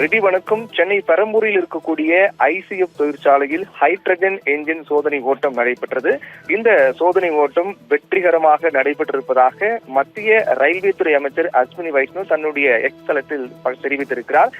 Ready வணக்கம். சென்னை பெரம்பூரில் இருக்கக்கூடிய ICF தொழிற்சாலையில் ஹைட்ரஜன் என்ஜின் சோதனை ஓட்டம் நடைபெற்றது. இந்த சோதனை ஓட்டம் வெற்றிகரமாக நடைபெற்றிருப்பதாக மத்திய ரயில்வே துறை அமைச்சர் அஸ்வினி வைஷ்ணவ் தன்னுடைய எக்ஸ் தளத்தில் தெரிவித்திருக்கிறார்.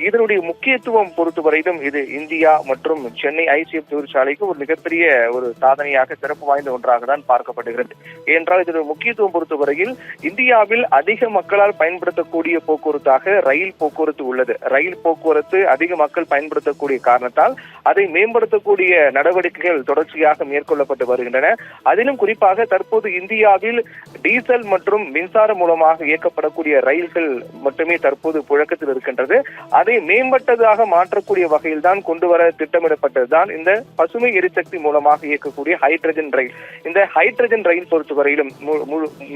இதனுடைய முக்கியத்துவம் பொறுத்தவரையிலும் இது இந்தியா மற்றும் சென்னை ஐசிஎஃப் தொழிற்சாலைக்கு ஒரு மிகப்பெரிய ஒரு சாதனையாக சிறப்பு வாய்ந்த ஒன்றாக தான் பார்க்கப்படுகிறது. ஏனென்றால் இதனுடைய முக்கியத்துவம் பொறுத்தவரையில் இந்தியாவில் அதிக மக்களால் பயன்படுத்தக்கூடிய போக்குவரத்தாக ரயில் போக்குவரத்து உள்ளது. ரயில் போக்குவரத்து அதிக மக்கள் பயன்படுத்தக்கூடிய காரணத்தால் அதை மேம்படுத்தக்கூடிய நடவடிக்கைகள் தொடர்ச்சியாக மேற்கொள்ளப்பட்டு வருகின்றன. அதிலும் குறிப்பாக தற்போது இந்தியாவில் டீசல் மற்றும் மின்சாரம் மூலமாக இயக்கப்படக்கூடிய ரயில்கள் மட்டுமே தற்போது புழக்கத்தில் இருக்கின்றது. அதை மேம்பட்டதாக மாற்றக்கூடிய வகையில் தான் கொண்டு வர திட்டமிடப்பட்டதுதான் இந்த பசுமை எரிசக்தி மூலமாக இயக்கக்கூடிய ஹைட்ரஜன் ரயில். இந்த ஹைட்ரஜன் ரயில் பொறுத்தவரையிலும்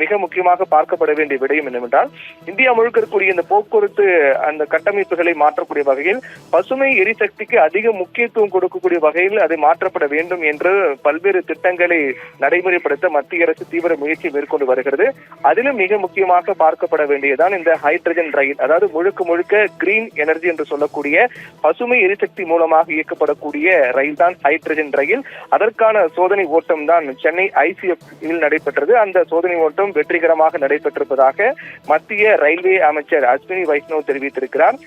மிக முக்கியமாக பார்க்கப்பட வேண்டிய விடயம் என்னவென்றால், இந்தியா முழுக்க இருக்கக்கூடிய இந்த போக்குவரத்து அந்த கட்டமைப்புகளை மாற்றக்கூடிய வகையில் பசுமை எரிசக்திக்கு அதிக முக்கியத்துவம் கொடுக்கக்கூடிய வகையில் அதை மாற்றப்பட வேண்டும் என்று பல்வேறு திட்டங்களை நடைமுறைப்படுத்த மத்திய அரசு தீவிர முயற்சி மேற்கொண்டு வருகிறது. அதிலும் மிக முக்கியமாக பார்க்கப்பட வேண்டியதுதான் இந்த ஹைட்ரஜன் ரயில். அதாவது முழுக்க கிரீன் எனர்ஜி என்று சொல்லக்கூடிய பசுமை எரிசக்தி மூலமாக இயக்கப்படக்கூடிய ரயில் தான் ஹைட்ரஜன் ரயில். அதற்கான சோதனை ஓட்டம் தான் சென்னை ஐசிஎஃப் நடைபெற்றது. அந்த சோதனை ஓட்டம் வெற்றிகரமாக நடைபெற்றிருப்பதாக மத்திய ரயில்வே அமைச்சர் அஸ்வினி வைஷ்ணவ் தெரிவித்திருக்கிறார்.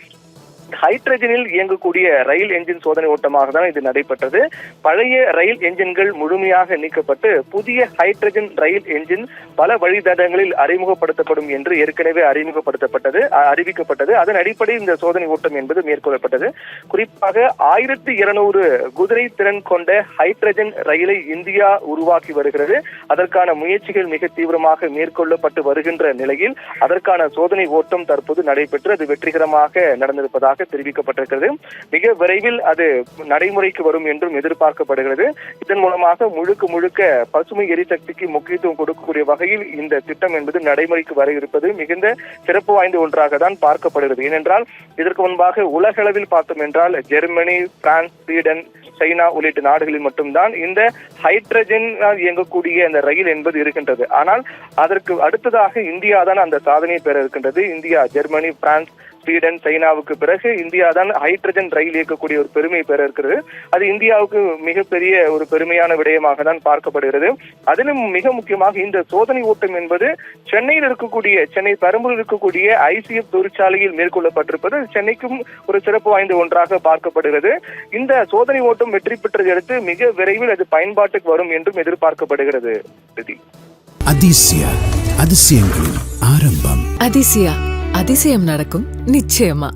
ஹைட்ரஜனில் இயங்கக்கூடிய ரயில் என்ஜின் சோதனை ஓட்டமாக தான் இது நடைபெற்றது. பழைய ரயில் என்ஜின்கள் முழுமையாக நீக்கப்பட்டு புதிய ஹைட்ரஜன் ரயில் என்ஜின் பல வழித்தடங்களில் அறிமுகப்படுத்தப்படும் என்று ஏற்கனவே அறிவிக்கப்பட்டது. அதன் அடிப்படையில் இந்த சோதனை ஓட்டம் என்பது மேற்கொள்ளப்பட்டது. குறிப்பாக 1200 குதிரை திறன் கொண்ட ஹைட்ரஜன் ரயிலை இந்தியா உருவாக்கி வருகிறது. அதற்கான முயற்சிகள் மிக தீவிரமாக மேற்கொள்ளப்பட்டு வருகின்ற நிலையில் அதற்கான சோதனை ஓட்டம் தற்போது நடைபெற்று அது வெற்றிகரமாக நடந்திருப்பதாக தெரிவிக்கப்பட்டிருக்கிறது. மிக விரைவில் அது நடைமுறைக்கு வரும் என்றும் எதிர்பார்க்கப்படுகிறது. இதன் மூலமாக முழுக்க பசுமை எரிசக்திக்கு முக்கியத்துவம் கொடுக்கக்கூடிய வகையில் இந்த திட்டம் என்பது நடைமுறைக்கு வர இருப்பது மிகுந்த சிறப்பு வாய்ந்த ஒன்றாக தான் பார்க்கப்படுகிறது. ஏனென்றால் இதற்கு முன்பாக உலக அளவில் பார்த்தோம் என்றால் ஜெர்மனி, பிரான்ஸ், ஸ்வீடன், சைனா உள்ளிட்ட நாடுகளில் மட்டும்தான் இந்த ஹைட்ரஜன் இயங்கக்கூடிய இந்த ரயில் என்பது இருக்கின்றது. ஆனால் அதற்கு அடுத்ததாக இந்தியா தான் அந்த சாதனையை பெற இருக்கின்றது. இந்தியா, ஜெர்மனி, பிரான்ஸ், ஸ்வீடன், சைனாவுக்கு பிறகு இந்தியா தான் ஹைட்ரஜன் ரயில் இயக்கக்கூடிய ஒரு பெருமை பெற இருக்கிறது. அது இந்தியாவுக்கு மிகப்பெரிய ஒரு பெருமையான விடயமாக தான் பார்க்கப்படுகிறது. அதிலும் மிக முக்கியமாக இந்த சோதனை ஓட்டம் என்பது சென்னை பெரம்பூரில் இருக்கக்கூடிய ஐசிஎஃப் தொழிற்சாலையில் மேற்கொள்ளப்பட்டிருப்பது சென்னைக்கும் ஒரு சிறப்பு வாய்ந்த ஒன்றாக பார்க்கப்படுகிறது. இந்த சோதனை ஓட்டம் வெற்றி பெற்றதை அடுத்து மிக விரைவில் அது பயன்பாட்டுக்கு வரும் என்றும் எதிர்பார்க்கப்படுகிறது. அதிசயங்களின் ஆரம்பம். அதிசயம் நடக்கும் நிச்சயமா.